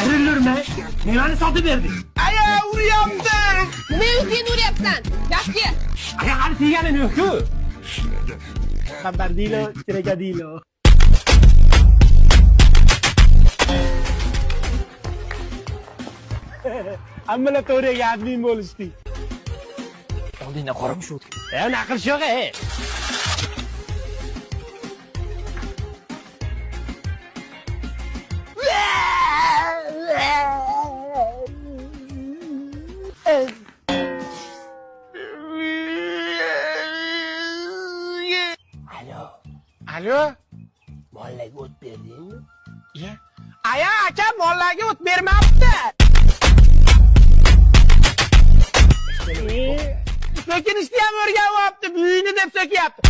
Irilurma. Nimani sotib berding? Aya, uryapti. Nima o'zingni uryapsan? Gapga. Aya, hali teganim yo'q-ku. Xabar deylo, kiraka deylo. Hammalar to'g'riga admin bo'lishdi. Oldingdan qoramish o'tdi. Naql yo'q, Alo. Mollaga o't berdingmi? Aya, aka mollaga o't bermabdi. Lekin ishni ham o'rganyapti, buyini deb so'kyapti.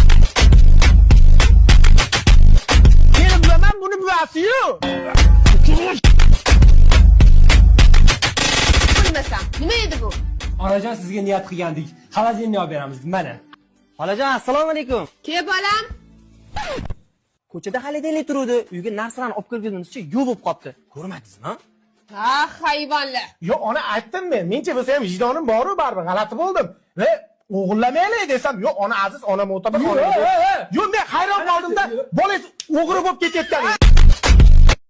Men bilaman buni buvasi-yu. Bilmasam, nima edi bu? Onajon sizga niyat qilgandik. Xolodilnikni olib beramiz, mana. Xolajon, assalomu alaykum. Ke bolam? Ko'chada xolodilnik turuvdi. Uyga narsalarni olib kelgunimizcha yo'q bo'lib qolibdi. Ko'rmadingizmi? Ha, hayvonlar. Yo, ona aytdim men. Mencha bo'lsa ham vijdonim bor-ku, baribir g'alati bo'ldim. Va o'g'illamaylik desam, yo, ona aziz, ona mo'tabar, ona. Yo, men hayron qoldimda, bolangiz o'g'ri bo'lib ketayotgan.